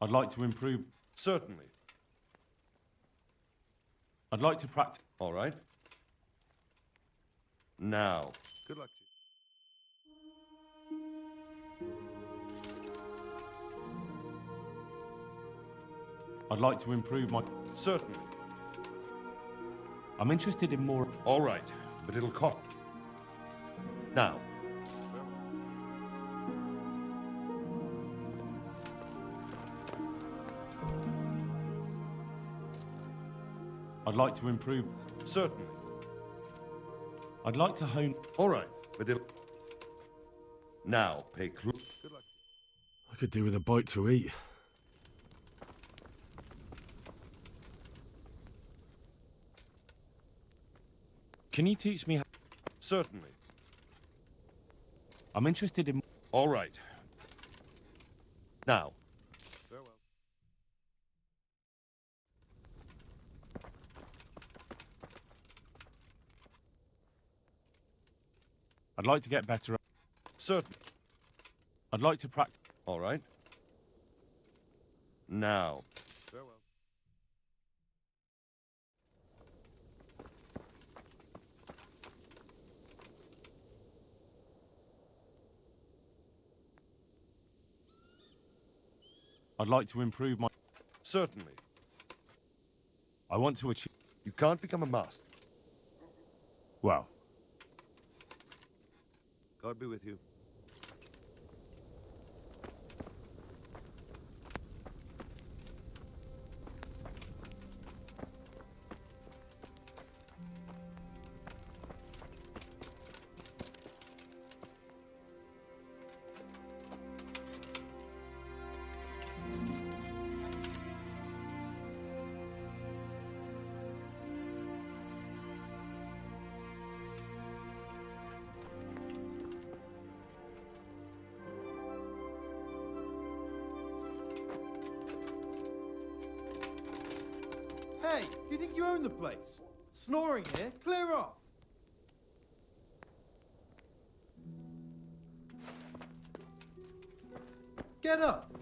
I'd like to improve. Certainly. I'd like to practice. All right. Now. Good luck to you. I'd like to improve my. Certainly. I'm interested in more. All right, but it'll cost. Now. I'd like to improve. Certainly. I'd like to hone. All right, but it'll. Now, pay close. Good luck. I could do with a bite to eat. Can you teach me how? Certainly. I'm interested in. All right. Now. Farewell. I'd like to get better. Certainly. I'd like to practice. All right. Now. Farewell. I'd like to improve my. Certainly. I want to achieve. You can't become a master. Well, God be with you. Hey, you think you own the place? Snoring here? Clear off! Get up!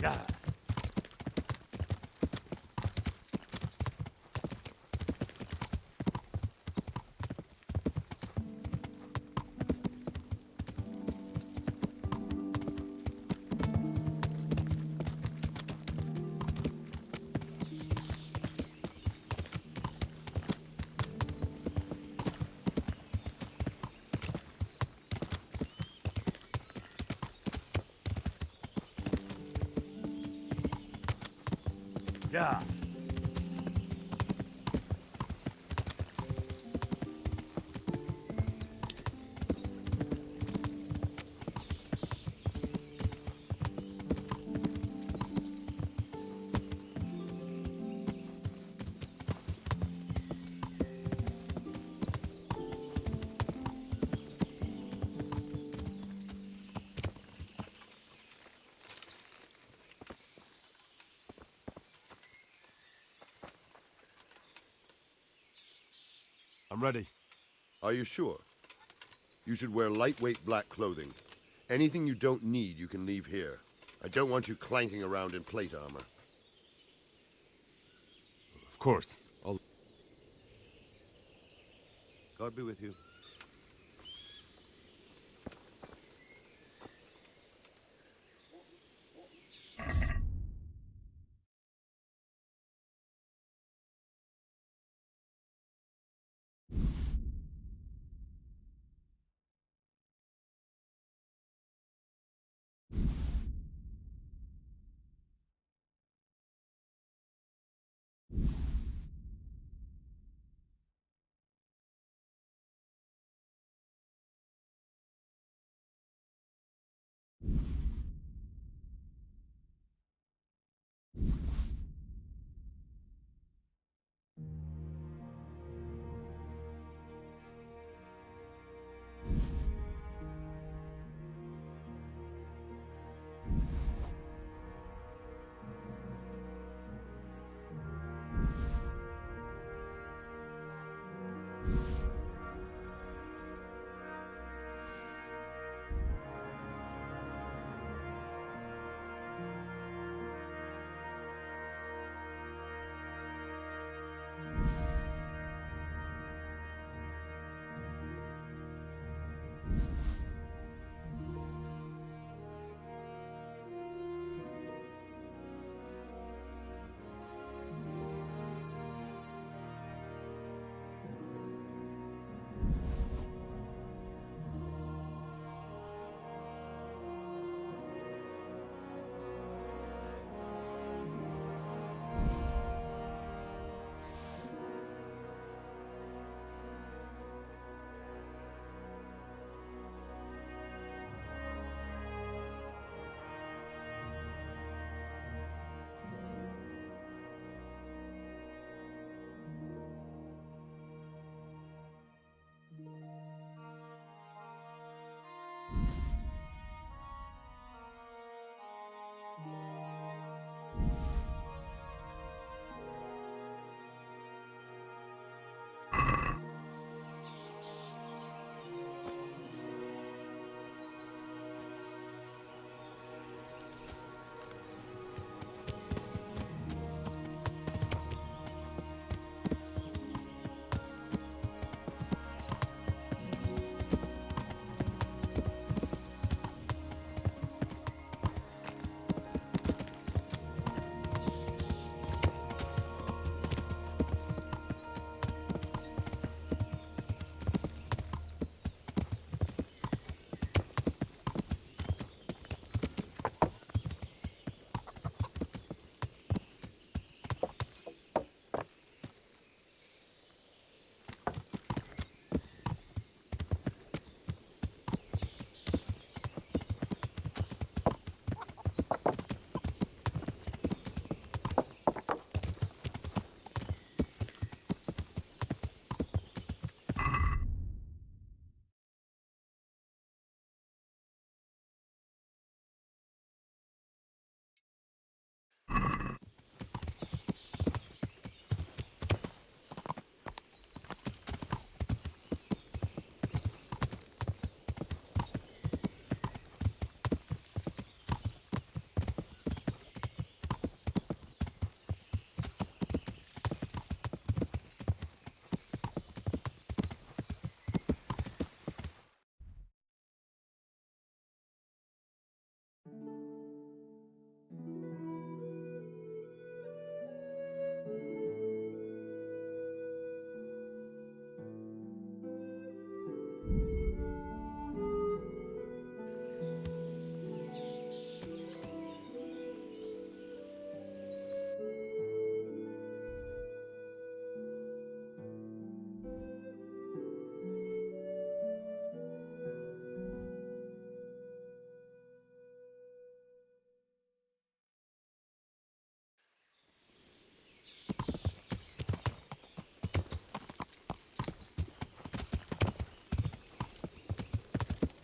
yeah. Yeah. I'm ready. Are you sure? You should wear lightweight black clothing. Anything you don't need, you can leave here. I don't want you clanking around in plate armor. Of course. God be with you.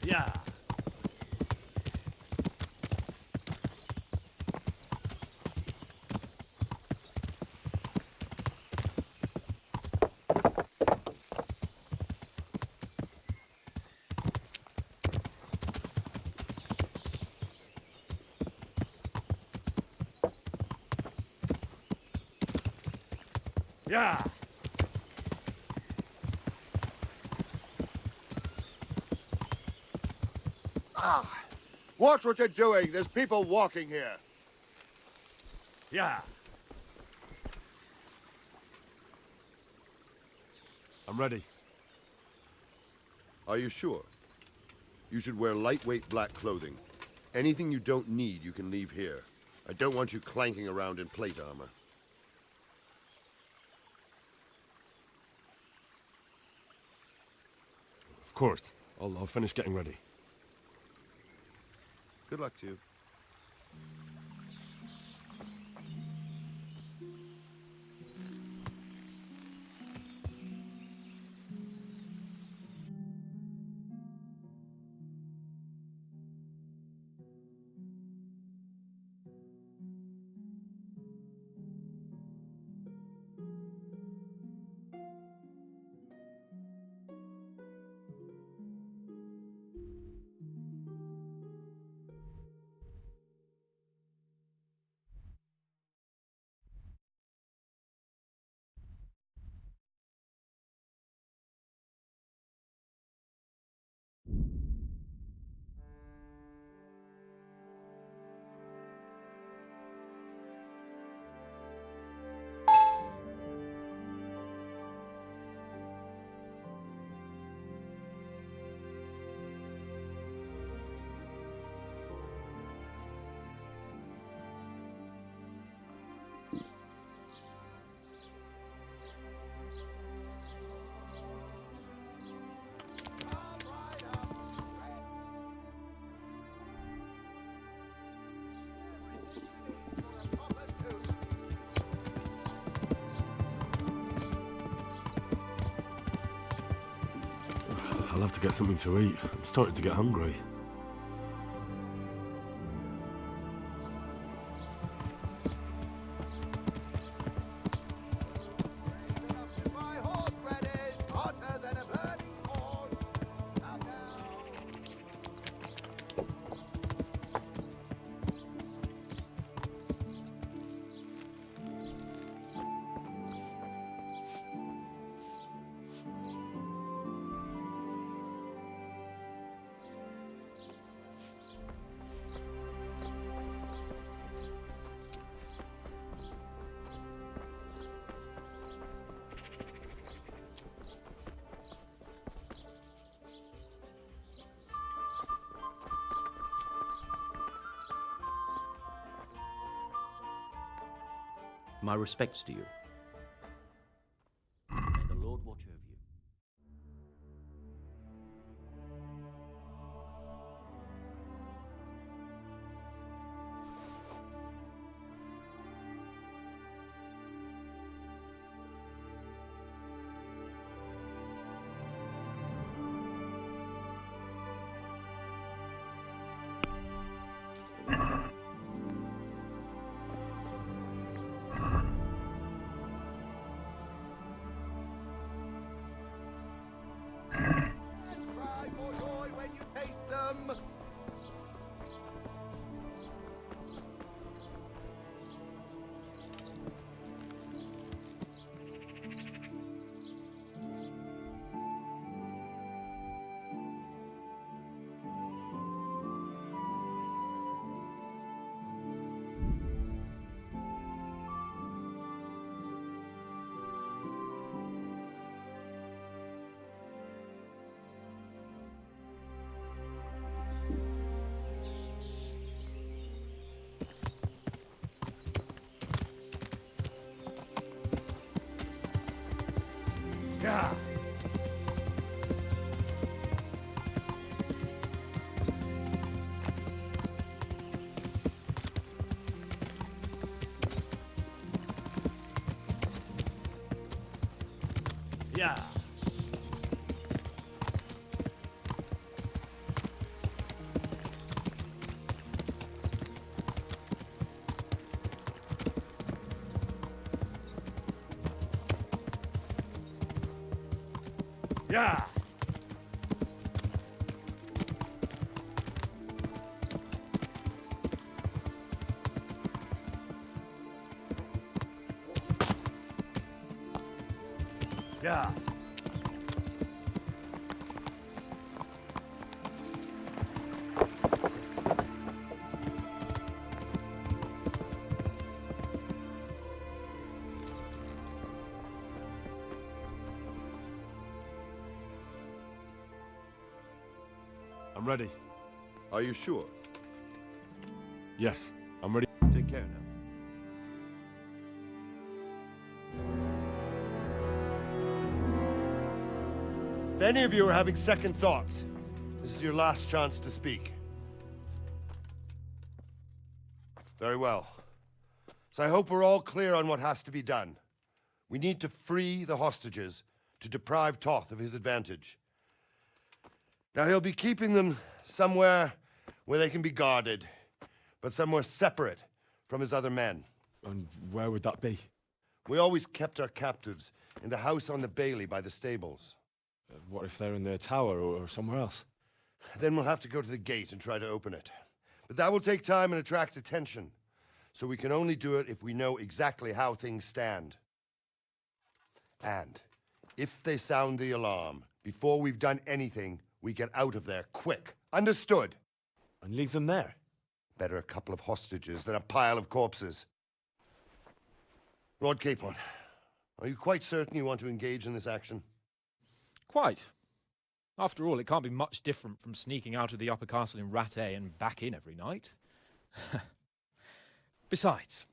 Yeah. Yeah. Watch what you're doing. There's people walking here. Yeah. I'm ready. Are you sure? You should wear lightweight black clothing. Anything you don't need, you can leave here. I don't want you clanking around in plate armor. Of course. I'll finish getting ready. Good luck to you. I'll have to get something to eat. I'm starting to get hungry. My respects to you. May the Lord watch over you. Cry for joy when you taste them. Yeah. Yeah. Yeah. Yeah. I'm ready. Are you sure? Yes, I'm ready. Take care now. If any of you are having second thoughts, this is your last chance to speak. Very well. So I hope we're all clear on what has to be done. We need to free the hostages to deprive Toth of his advantage. Now he'll be keeping them somewhere where they can be guarded, but somewhere separate from his other men. And where would that be? We always kept our captives in the house on the Bailey by the stables. What if they're in their tower or somewhere else? Then we'll have to go to the gate and try to open it. But that will take time and attract attention. So we can only do it if we know exactly how things stand. And if they sound the alarm, before we've done anything, we get out of there quick. Understood? And leave them there? Better a couple of hostages than a pile of corpses. Lord Capon, are you quite certain you want to engage in this action? Quite. After all, it can't be much different from sneaking out of the upper castle in Rattay and back in every night. Besides,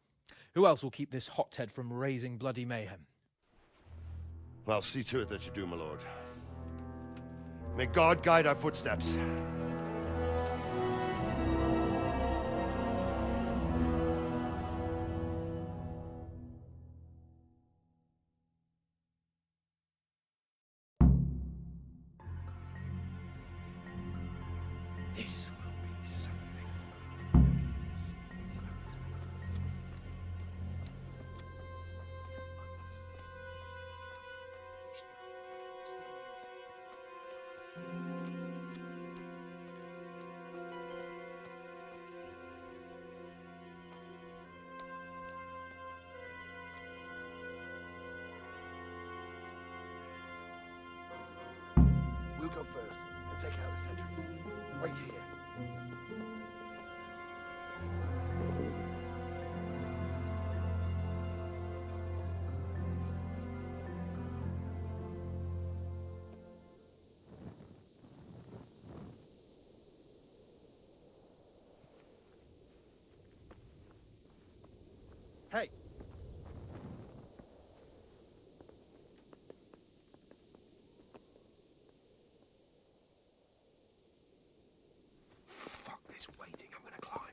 who else will keep this hothead from raising bloody mayhem? Well, see to it that you do, my lord. May God guide our footsteps. This will be something. We'll go first and take out the sentries. Wait here. Hey! Fuck this waiting, I'm gonna climb.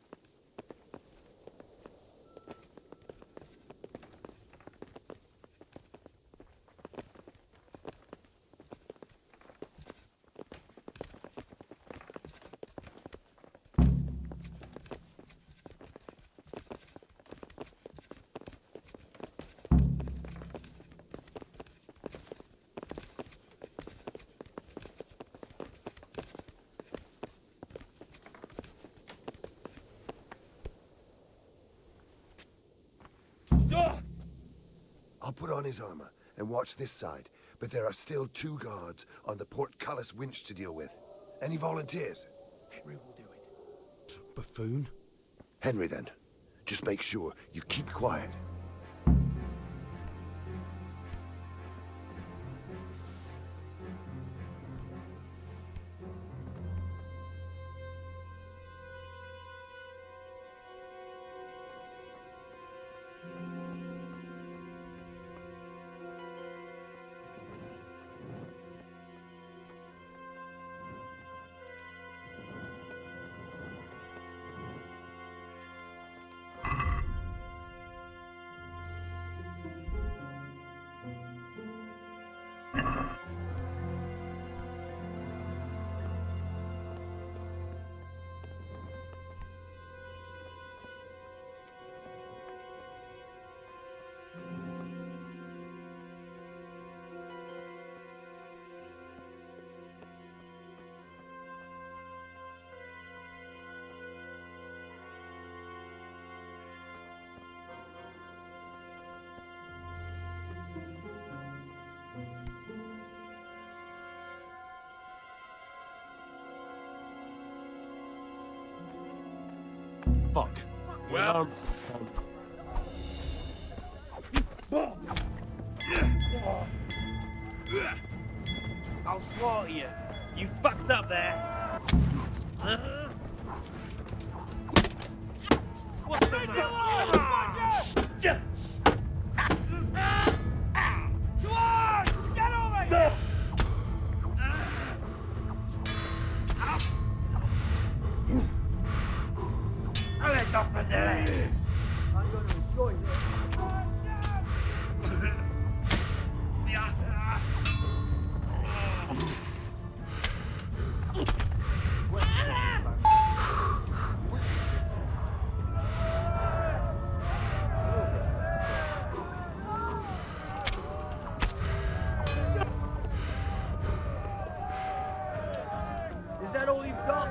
I'll put on his armor and watch this side, but there are still 2 guards on the portcullis winch to deal with. Any volunteers? Henry will do it. Buffoon? Henry, then. Just make sure you keep quiet. Fuck. Well, I'll slaughter you. You fucked up there. What's the matter? Get over here! Let up in there. I'm going to enjoy this. Is that all you've got?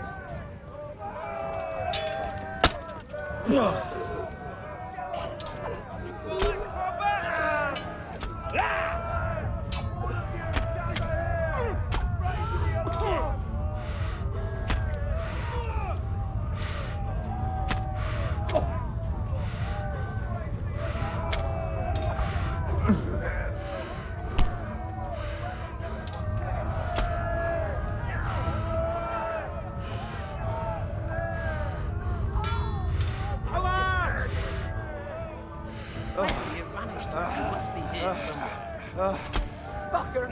You vanished. You must be here somewhere. Fucker!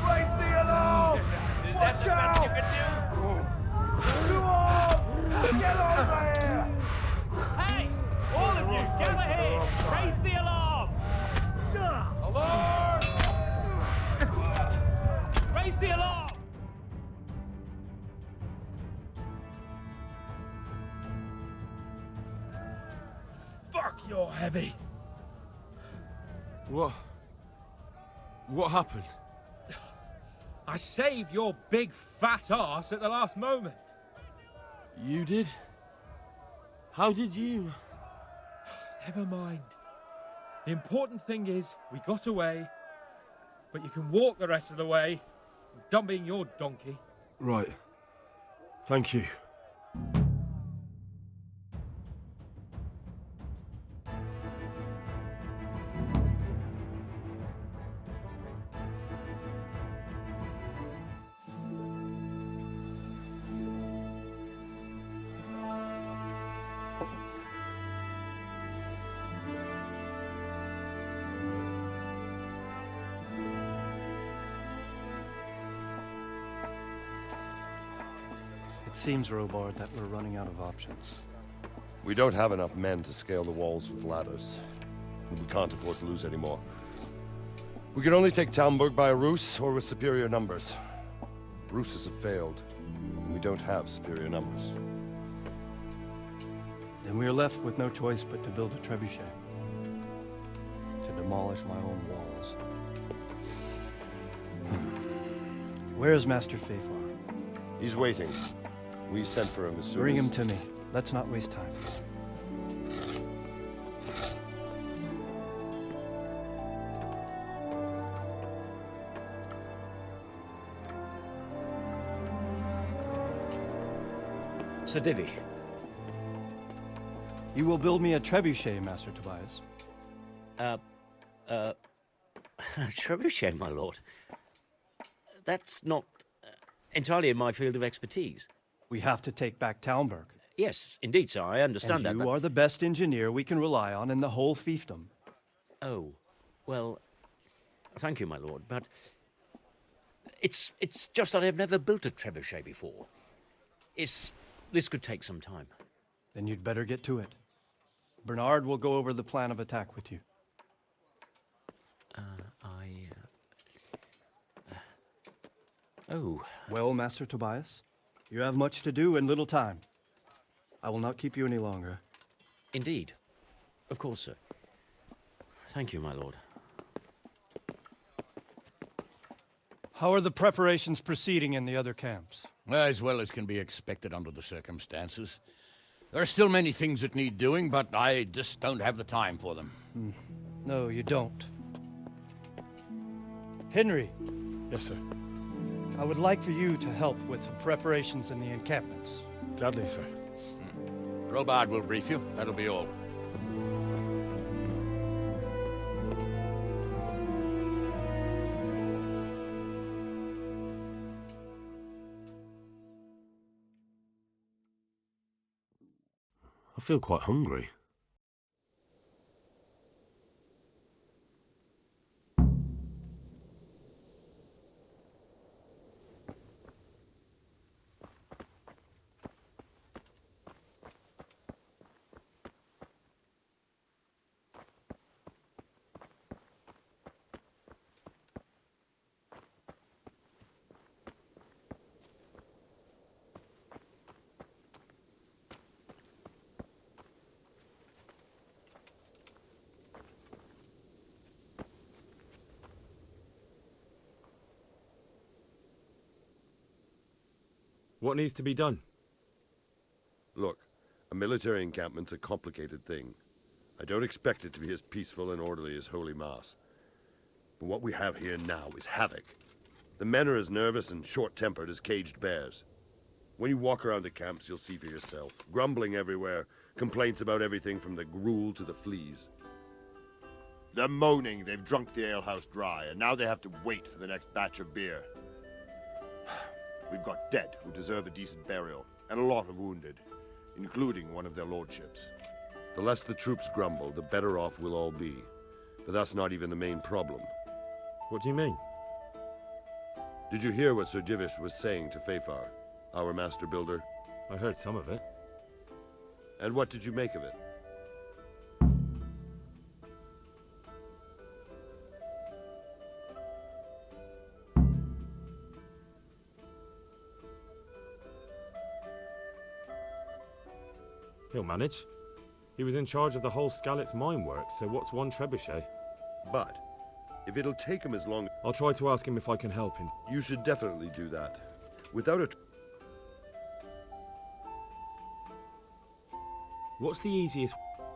Raise the alarm! Is that the best you can do? You all! Get over here! Hey! All of you, go ahead! Raise the alarm! Alarm! Raise the alarm! Fuck, you're heavy. What? What happened? I saved your big fat ass at the last moment. You did? How did you? Never mind. The important thing is we got away, but you can walk the rest of the way. I'm done being your donkey. Right. Thank you. It seems, Robard, that we're running out of options. We don't have enough men to scale the walls with ladders. And we can't afford to lose any more. We can only take Talmberg by a ruse or with superior numbers. Ruses have failed, and we don't have superior numbers. Then we're left with no choice but to build a trebuchet. To demolish my own walls. Where is Master Fafar? He's waiting. We sent for him as soon Bring as... him to me. Let's not waste time. Sir Divish. You will build me a trebuchet, Master Tobias. Trebuchet, my lord. That's not entirely in my field of expertise. We have to take back Talmberg. Yes, indeed, sir. I understand that. And you but- are the best engineer we can rely on in the whole fiefdom. Oh, well, thank you, my lord, but it's just that I've never built a trebuchet before. This could take some time. Then you'd better get to it. Bernard will go over the plan of attack with you. Oh, Well, Master Tobias, you have much to do and little time. I will not keep you any longer. indeed. Of course, sir. Thank you, my lord. How are the preparations proceeding in the other camps? As well as can be expected under the circumstances. There are still many things that need doing, but I just don't have the time for them. No, you don't. Henry, Yes, sir. I would like for you to help with the preparations in the encampments. Gladly, sir. Robard will brief you. That'll be all. I feel quite hungry. What needs to be done? Look, a military encampment's a complicated thing. I don't expect it to be as peaceful and orderly as Holy Mass. But what we have here now is havoc. The men are as nervous and short-tempered as caged bears. When you walk around the camps, you'll see for yourself. Grumbling everywhere, complaints about everything from the gruel to the fleas. They're moaning they've drunk the alehouse dry, and now they have to wait for the next batch of beer. We've got dead who deserve a decent burial, and a lot of wounded, including one of their lordships. The less the troops grumble, the better off we'll all be. But that's not even the main problem. What do you mean? Did you hear what Sir Divish was saying to Fafar, our master builder? I heard some of it. And what did you make of it? He'll manage. He was in charge of the whole Skalitz mine work, so what's one trebuchet? But if it'll take him as long, I'll try to ask him if I can help him. you should definitely do that. Without a... What's the easiest?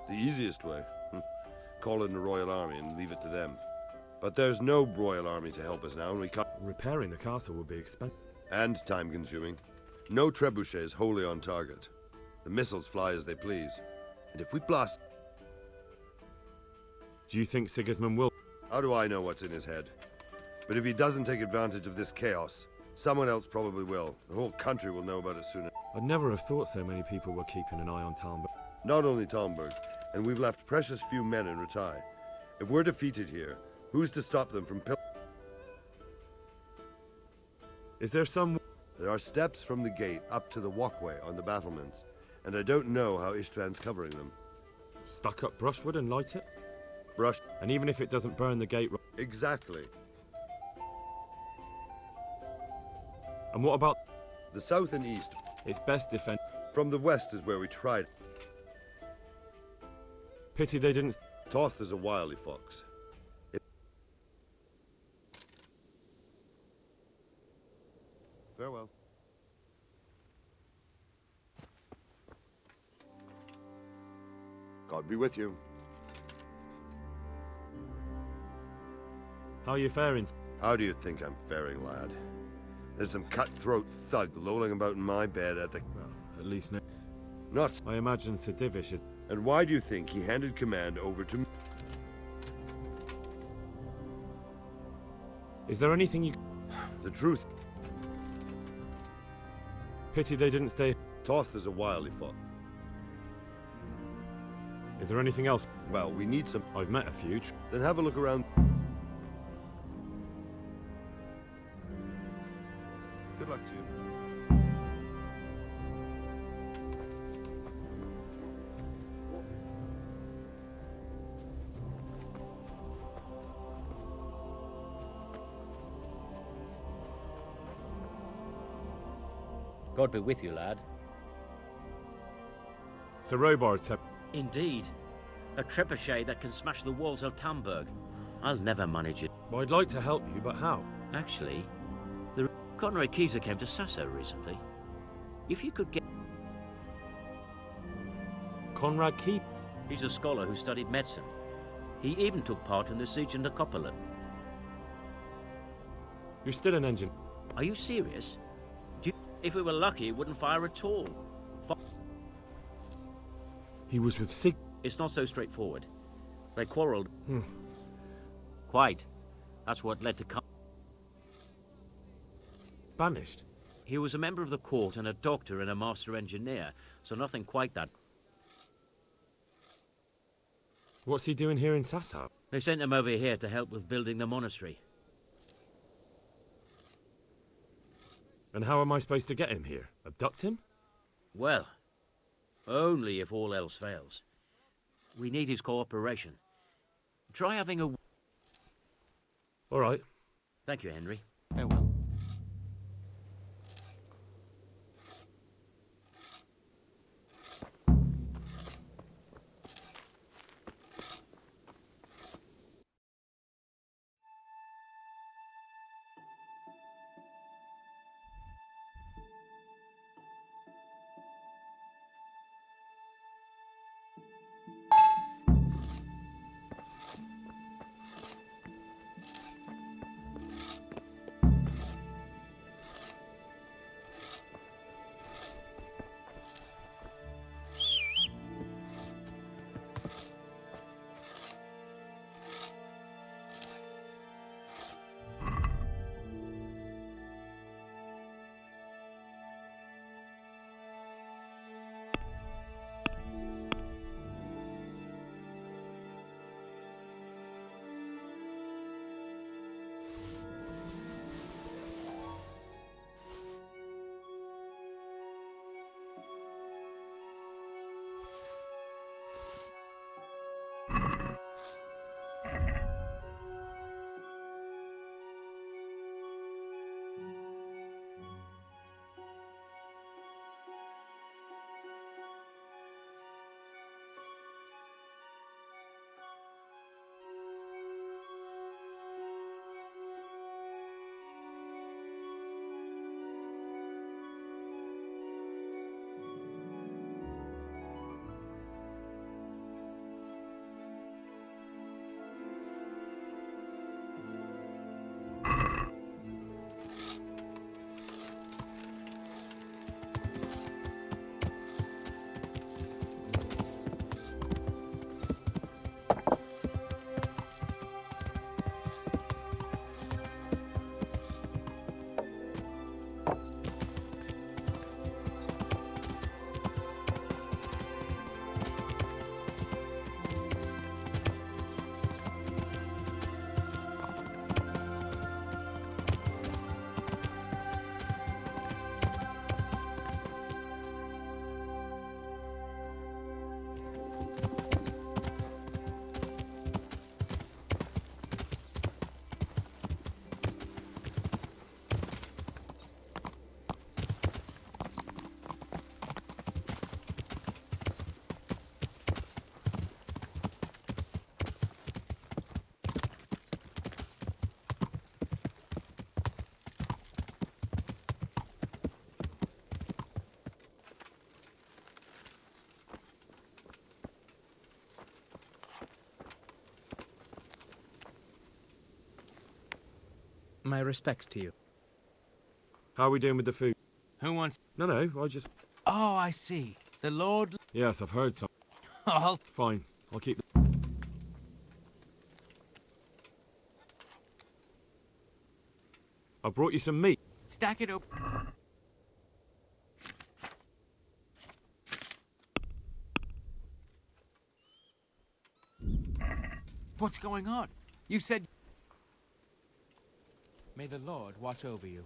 The easiest way? Call in the Royal Army and leave it to them. But there's no Royal Army to help us now, and we can't... Repairing the castle would be expensive. And time-consuming. No trebuchet is wholly on target. The missiles fly as they please. And if we blast... Do you think Sigismund will? How do I know what's in his head? But if he doesn't take advantage of this chaos, someone else probably will. The whole country will know about it sooner. I'd never have thought so many people were keeping an eye on Talmberg. Not only Talmberg, and we've left precious few men in Ratai. If we're defeated here, who's to stop them from Is there some... There are steps from the gate up to the walkway on the battlements, and I don't know how Istvan's covering them. Stuck up brushwood and light it? Brush. And even if it doesn't burn the gate... Exactly. And what about... The south and east. It's best defend... From the west is where we tried. Pity they didn't... Toth is a wily fox. Farewell. God be with you. How are you faring? How do you think I'm faring, lad? There's some cutthroat thug lolling about in my bed at the... Well, at least no... Not... I imagine Sir Divish is... And why do you think he handed command over to me? Is there anything you... The truth. Pity they didn't stay... Toth is a wily fox. Is there anything else? Well, we need some... I've met a few. Then have a look around. Good luck to you. God be with you, lad. Sir Robard said... Indeed. A trebuchet that can smash the walls of Talmberg. I'll never manage it. Well, I'd like to help you, but how? Actually, the Conrad Keyser came to Sasso recently. If you could get... Conrad Key? He's a scholar who studied medicine. He even took part in the siege in Nicopolis. You're still an engine. Are you serious? If we were lucky, it wouldn't fire at all. He was with Sig. It's not so straightforward. They quarreled. Hmm. Quite. That's what led to... Banished? He was a member of the court and a doctor and a master engineer, so nothing quite that... What's he doing here in Sassab? They sent him over here to help with building the monastery. And how am I supposed to get him here? Abduct him? Well, only if all else fails. We need his cooperation. Try having a... All right. Thank you, Henry. Farewell. My respects to you. How are we doing with the food? Who wants... No, I just... Oh, I see. The Lord... Yes, I've heard some. Oh, Fine, I'll keep... I brought you some meat. stack it up. What's going on? You said... May the Lord watch over you.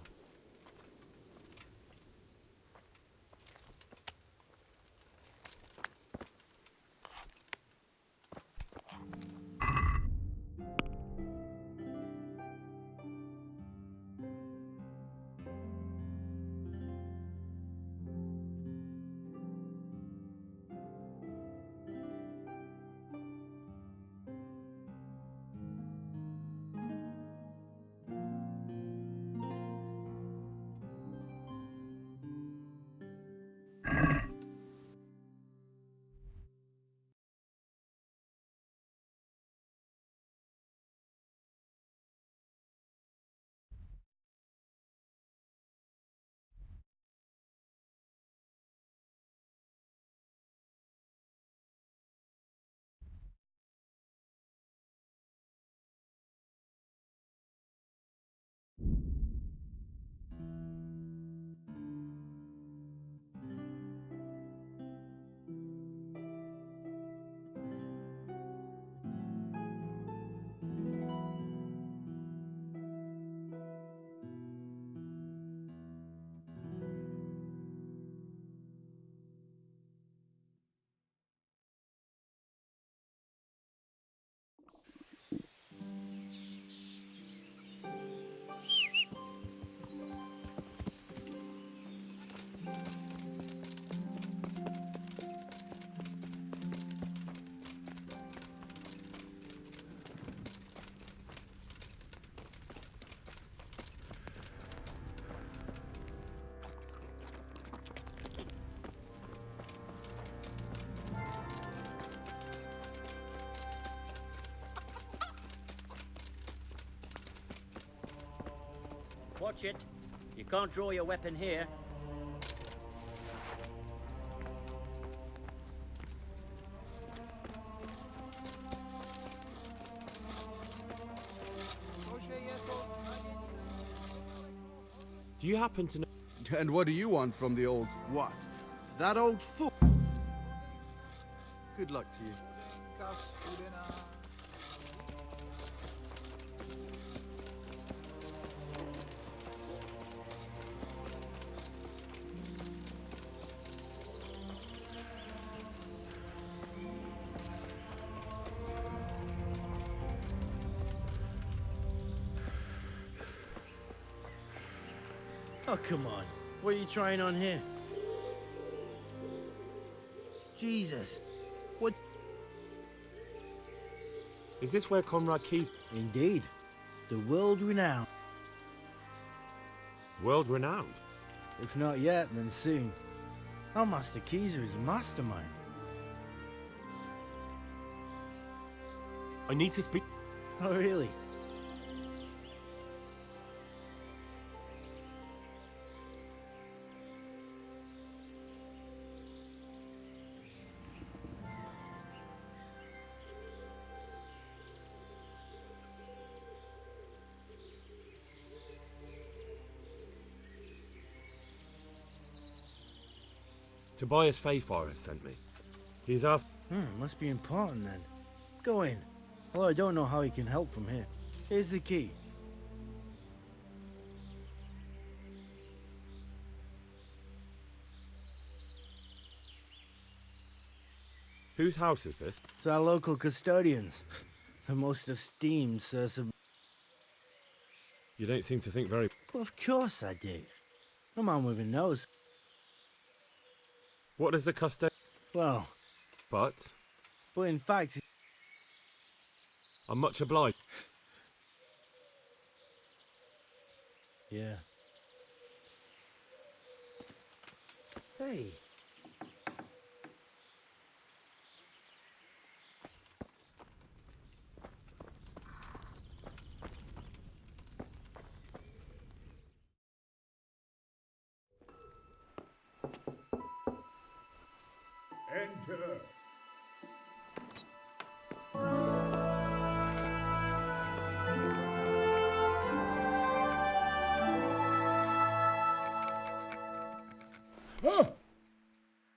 Watch it. You can't draw your weapon here. Do you happen to know? And what do you want from the old what? That old fool? Good luck to you. Oh, come on. What are you trying on here? Jesus. What? Is this where Comrade Keyes? Indeed. The world renowned. World renowned? If not yet, then soon. Our Master Keyser is a mastermind. I need to speak. Oh, really? Tobias Fayfire has sent me. He's asked. Must be important then. Go in. Although I don't know how he can help from here. Here's the key. Whose house is this? It's our local custodians. The most esteemed Sir Sub... You don't seem to think very. Well, of course I do. A man with a nose. What does the custodian? Well... But in fact... I'm much obliged. Yeah. Hey. Enter. Huh?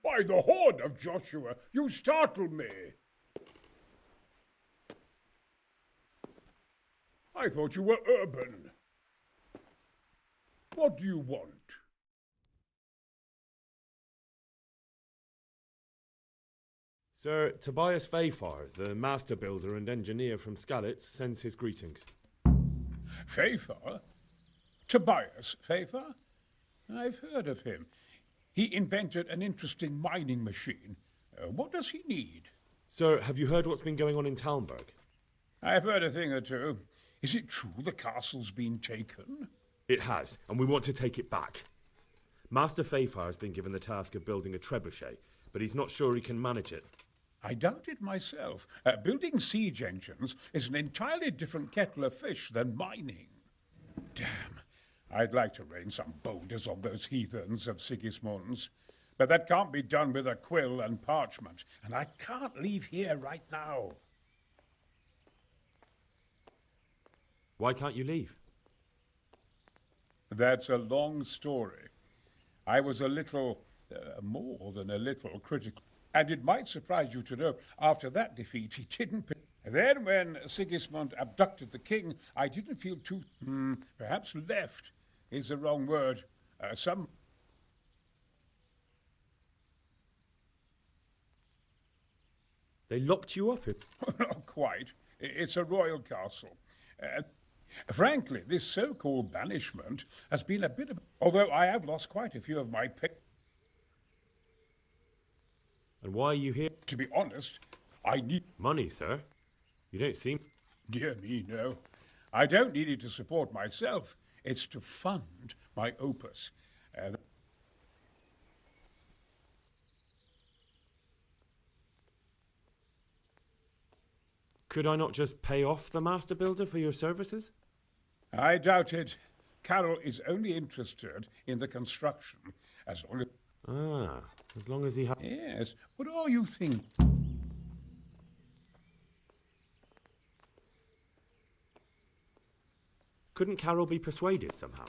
By the horn of Joshua, you startle me. I thought you were urban. What do you want? Sir Tobias Fayfire, the master builder and engineer from Skalitz, sends his greetings. Fayfire? Tobias Fayfire? I've heard of him. He invented an interesting mining machine. What does he need? Sir, have you heard what's been going on in Talmberg? I've heard a thing or two. Is it true the castle's been taken? It has, and we want to take it back. Master Fayfire has been given the task of building a trebuchet, but he's not sure he can manage it. I doubt it myself. Building siege engines is an entirely different kettle of fish than mining. Damn. I'd like to rain some boulders on those heathens of Sigismund's. But that can't be done with a quill and parchment, and I can't leave here right now. Why can't you leave? That's a long story. I was a little, more than a little, critical. And it might surprise you to know, after that defeat, he didn't... Then when Sigismund abducted the king, I didn't feel too... perhaps left is the wrong word. They locked you up? Not quite. It's a royal castle. Frankly, this so-called banishment has been a bit of... Although I have lost quite a few of my And why are you here? To be honest, I need... Money, sir. You don't seem... Dear me, no. I don't need it to support myself. It's to fund my opus. Could I not just pay off the master builder for your services? I doubt it. Carol is only interested in the construction, as long as... Ah, as long as he has... Yes, what are you thinking? Couldn't Carol be persuaded somehow?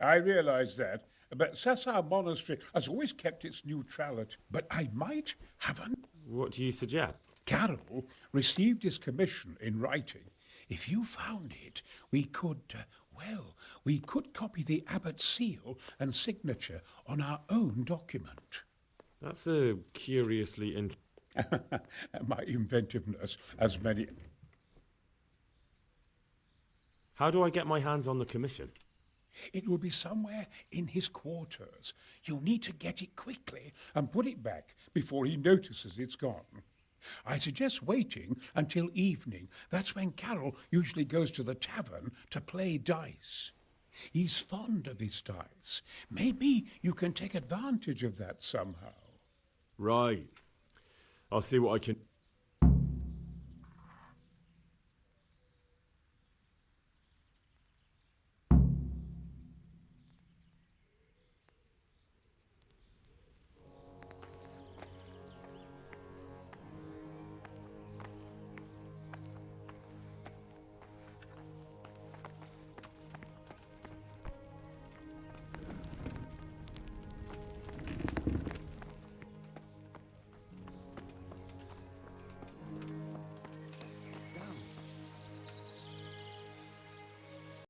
I realize that, but Sassar Monastery has always kept its neutrality. But I might have an... What do you suggest? Carol received his commission in writing. If you found it, we could, we could copy the abbot's seal and signature on our own document. That's a curiously My inventiveness has many... How do I get my hands on the commission? It will be somewhere in his quarters. You'll need to get it quickly and put it back before he notices it's gone. I suggest waiting until evening. That's when Carol usually goes to the tavern to play dice. He's fond of his dice. Maybe you can take advantage of that somehow. Right. I'll see what I can...